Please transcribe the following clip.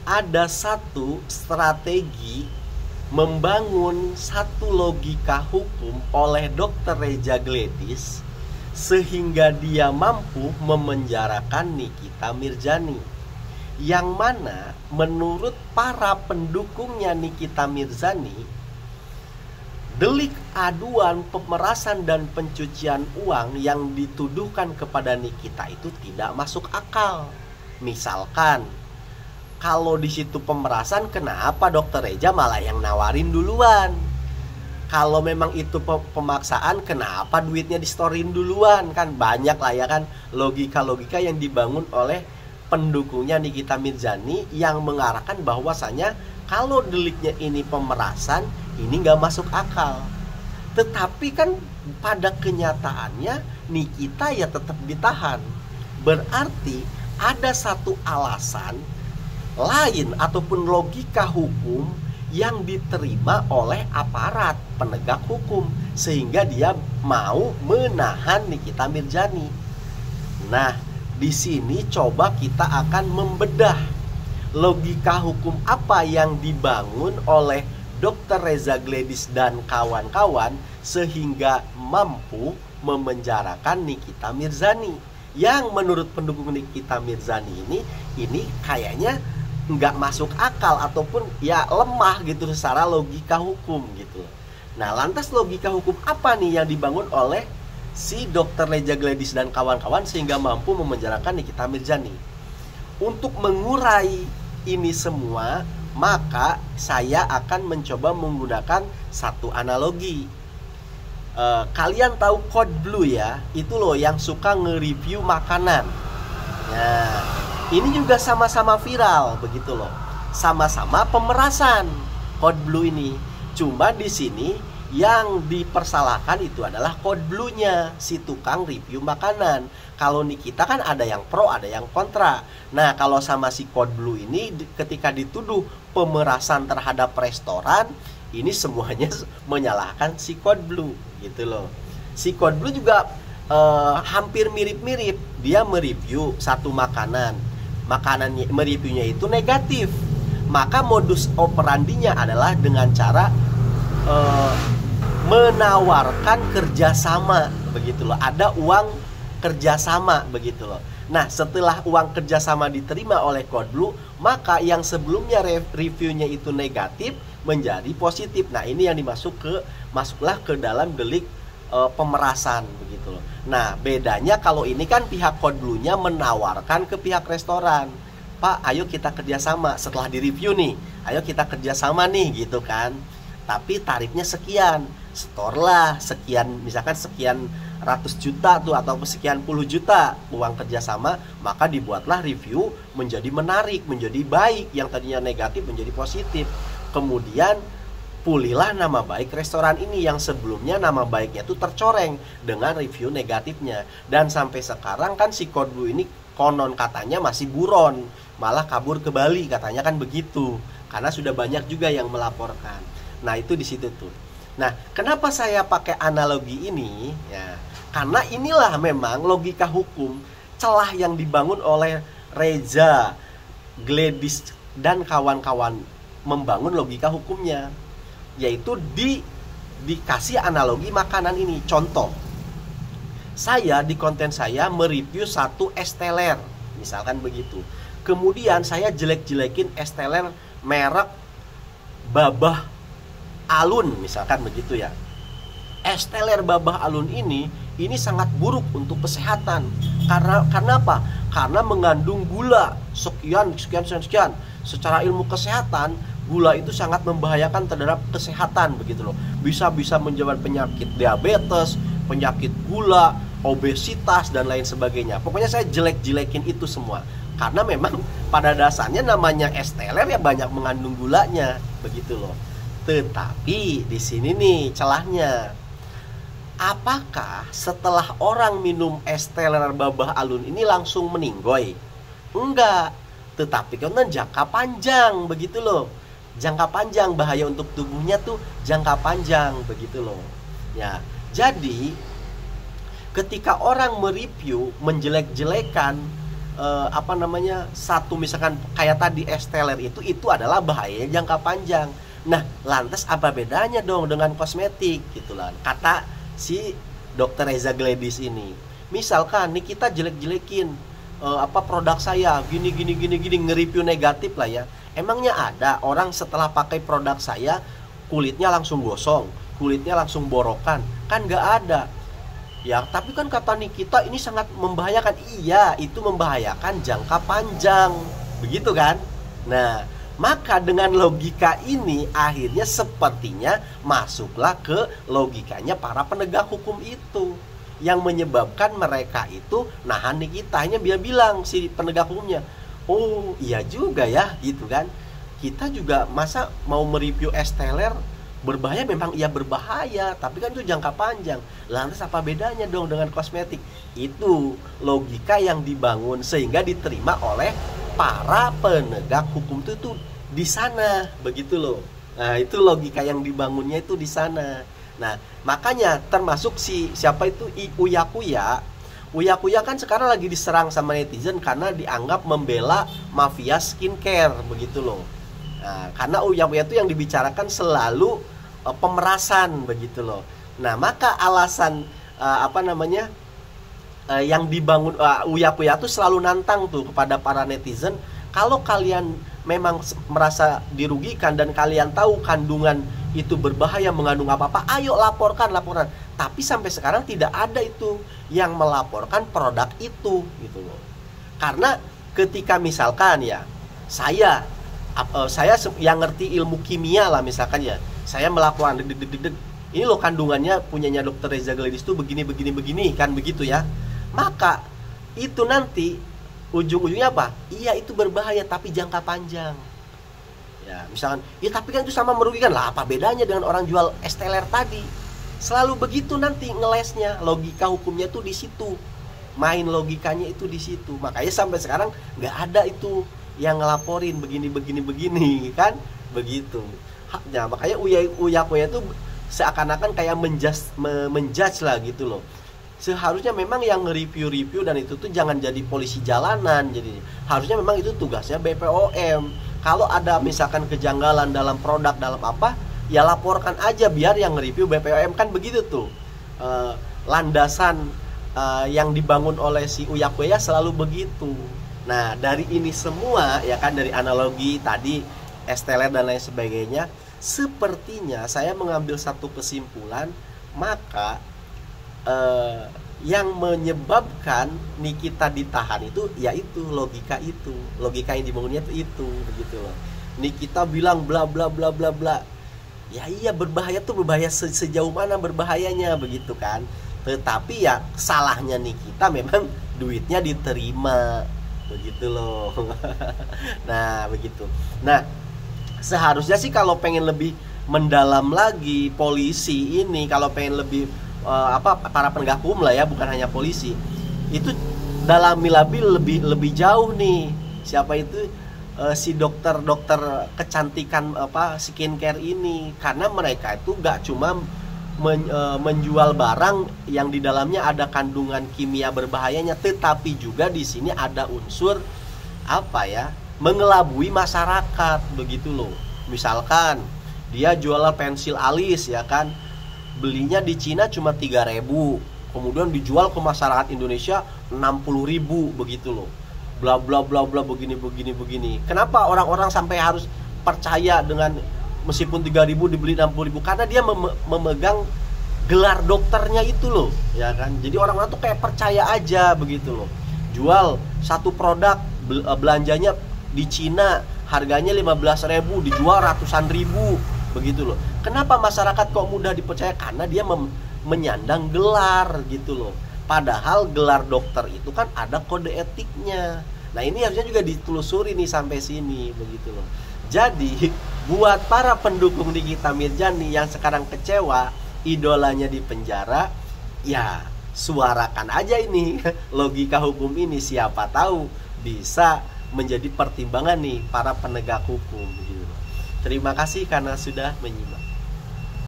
ada satu strategi membangun satu logika hukum oleh Dr. Reza Gledis sehingga dia mampu memenjarakan Nikita Mirzani, yang mana menurut para pendukungnya Nikita Mirzani, delik aduan pemerasan dan pencucian uang yang dituduhkan kepada Nikita itu tidak masuk akal. Misalkan kalau di situ pemerasan, kenapa Dokter Reza malah yang nawarin duluan? Kalau memang itu pemaksaan, kenapa duitnya distorin duluan? Kan banyak lah ya kan logika-logika yang dibangun oleh pendukungnya Nikita Mirzani yang mengarahkan bahwasanya kalau deliknya ini pemerasan, ini nggak masuk akal. Tetapi kan pada kenyataannya Nikita ya tetap ditahan. Berarti ada satu alasan lain ataupun logika hukum yang diterima oleh aparat penegak hukum sehingga dia mau menahan Nikita Mirzani. Nah, di sini coba kita akan membedah logika hukum apa yang dibangun oleh Dr. Reza Gledis dan kawan-kawan sehingga mampu memenjarakan Nikita Mirzani, yang menurut pendukung Nikita Mirzani ini kayaknya nggak masuk akal ataupun ya lemah gitu secara logika hukum gitu. Nah, lantas logika hukum apa nih yang dibangun oleh si Dr. Reza Gledis dan kawan-kawan sehingga mampu memenjarakan Nikita Mirzani? Untuk mengurai ini semua, maka saya akan mencoba menggunakan satu analogi. Kalian tahu Code Blue ya? Itu loh yang suka nge-review makanan. Nah, ini juga sama-sama viral begitu loh. Sama-sama pemerasan Code Blue ini. Cuma di sini yang dipersalahkan itu adalah Code Blue-nya, si tukang review makanan. Kalau Nikita kan ada yang pro, ada yang kontra. Nah, kalau sama si Code Blue ini ketika dituduh pemerasan terhadap restoran, ini semuanya menyalahkan si Code Blue gitu loh. Si Code Blue juga hampir mirip-mirip. Dia mereview satu makanannya mereviewnya itu negatif, maka modus operandinya adalah dengan cara menawarkan kerjasama begitu loh. Ada uang kerjasama begitu loh. Nah, setelah uang kerjasama diterima oleh Code Blue, maka yang sebelumnya reviewnya itu negatif menjadi positif. Nah, ini yang masuklah ke dalam delik pemerasan begitu loh. Nah, bedanya kalau ini kan pihak Code Blue-nya menawarkan ke pihak restoran, Pak, ayo kita kerjasama setelah direview nih, ayo kita kerjasama nih gitu kan. Tapi tarifnya sekian, store lah sekian, misalkan sekian ratus juta tuh atau sekian puluh juta uang kerjasama, maka dibuatlah review menjadi menarik, menjadi baik, yang tadinya negatif menjadi positif. Kemudian pulihlah nama baik restoran ini yang sebelumnya nama baiknya itu tercoreng dengan review negatifnya. Dan sampai sekarang kan si Code Blue ini konon katanya masih buron, malah kabur ke Bali katanya kan begitu, karena sudah banyak juga yang melaporkan. Nah, itu di situ tuh. Nah, kenapa saya pakai analogi ini ya? Karena inilah memang logika hukum celah yang dibangun oleh Reza Gledis dan kawan-kawan membangun logika hukumnya, yaitu dikasih analogi makanan ini. Contoh, saya di konten saya mereview satu es teler, misalkan begitu. Kemudian saya jelek-jelekin es teler merek Babah Alun, misalkan begitu ya. Es teler Babah Alun ini sangat buruk untuk kesehatan. Karena apa? Karena mengandung gula sekian. Secara ilmu kesehatan, gula itu sangat membahayakan terhadap kesehatan begitu loh. Bisa menyebabkan penyakit diabetes, penyakit gula, obesitas dan lain sebagainya. Pokoknya saya jelek-jelekin itu semua. Karena memang pada dasarnya namanya es teler ya banyak mengandung gulanya begitu loh. Tetapi di sini nih celahnya. Apakah setelah orang minum es teler Babah Alun ini langsung meninggoy? Enggak. Tetapi karena jangka panjang begitu loh. Jangka panjang, bahaya untuk tubuhnya tuh jangka panjang begitu loh. Ya, jadi ketika orang mereview menjelek-jelekan apa namanya, satu misalkan kayak tadi esteller itu adalah bahayanya jangka panjang. Nah, lantas apa bedanya dong dengan kosmetik gitu lah, kata si Dokter Reza Gladys ini. Misalkan nih kita jelek-jelekin apa produk saya gini nge-review negatif lah ya. Emangnya ada orang setelah pakai produk saya kulitnya langsung gosong, kulitnya langsung borokan? Kan nggak ada. Ya, tapi kan kata Nikita ini sangat membahayakan. Iya, itu membahayakan jangka panjang. Begitu kan? Nah, maka dengan logika ini akhirnya sepertinya masuklah ke logikanya para penegak hukum itu, yang menyebabkan mereka itu nahan Nikita. Hanya dia bilang si penegak hukumnya, oh iya juga ya gitu kan, kita juga masa mau mereview esteller berbahaya. Memang iya berbahaya, tapi kan itu jangka panjang. Lantas apa bedanya dong dengan kosmetik? Itu logika yang dibangun sehingga diterima oleh para penegak hukum itu di sana, begitu loh. Nah, itu logika yang dibangunnya itu di sana. Nah, makanya termasuk siapa itu Uya Kuya kan sekarang lagi diserang sama netizen karena dianggap membela mafia skincare, begitu loh. Nah, karena Uya Kuya itu yang dibicarakan selalu pemerasan, begitu loh. Nah, maka alasan yang dibangun Uya Kuya tuh selalu nantang tuh kepada para netizen, kalau kalian memang merasa dirugikan dan kalian tahu kandungan itu berbahaya, mengandung apa-apa, ayo laporkan. Tapi sampai sekarang tidak ada itu yang melaporkan produk itu, gitu loh. Karena ketika misalkan ya saya yang ngerti ilmu kimia lah misalkan ya, saya melakukan ini loh kandungannya punyanya Dokter Reza Gladys itu begini kan, begitu ya. Maka itu nanti ujung-ujungnya apa? Iya, itu berbahaya tapi jangka panjang. Ya, misalkan, ya tapi kan itu sama merugikan lah. Apa bedanya dengan orang jual esteller tadi? Selalu begitu nanti ngelesnya. Logika hukumnya tuh di situ. Main logikanya itu di situ. Makanya sampai sekarang nggak ada itu yang ngelaporin begini kan? Begitu. Nah, makanya Uya Kuya itu seakan-akan kayak menjudge lah gitu loh. Seharusnya memang yang nge-review dan itu tuh jangan jadi polisi jalanan. Jadi harusnya memang itu tugasnya BPOM. Kalau ada misalkan kejanggalan dalam produk, dalam apa, ya laporkan aja biar yang nge-review BPOM, kan begitu tuh. Landasan yang dibangun oleh si Uya Kuya selalu begitu. Nah, dari ini semua ya kan, dari analogi tadi esteller dan lain sebagainya, sepertinya saya mengambil satu kesimpulan, maka yang menyebabkan Nikita ditahan itu yaitu logika yang dibangunnya itu begitu loh. Nikita bilang bla bla bla bla bla, ya iya berbahaya sejauh mana berbahayanya, begitu kan. Tetapi ya salahnya Nikita memang duitnya diterima, begitu loh. Nah begitu. Nah, seharusnya sih kalau pengen lebih mendalam lagi, polisi ini kalau pengen lebih para penegak hukum lah ya, bukan hanya polisi, itu dalami lebih jauh nih. Siapa itu si dokter kecantikan skincare ini, karena mereka itu gak cuma menjual barang yang di dalamnya ada kandungan kimia berbahayanya, tetapi juga di sini ada unsur mengelabui masyarakat, begitu loh. Misalkan dia jual pensil alis ya kan, belinya di Cina cuma 3.000, kemudian dijual ke masyarakat Indonesia 60.000, begitu loh. Bla bla bla bla begini. Kenapa orang-orang sampai harus percaya dengan meskipun 3.000 dibeli 60.000? Karena dia memegang gelar dokternya itu loh, ya kan. Jadi orang-orang tuh kayak percaya aja, begitu loh. Jual satu produk, belanjanya di Cina harganya 15.000, dijual ratusan ribu, begitu loh. Kenapa masyarakat kok mudah dipercaya? Karena dia menyandang gelar, gitu loh. Padahal gelar dokter itu kan ada kode etiknya. Nah, ini harusnya juga ditelusuri nih sampai sini, begitu loh. Jadi buat para pendukung Nikita Mirzani yang sekarang kecewa idolanya di penjara, ya suarakan aja ini logika hukum ini, siapa tahu bisa menjadi pertimbangan nih para penegak hukum, gitu. Terima kasih karena sudah menyimak.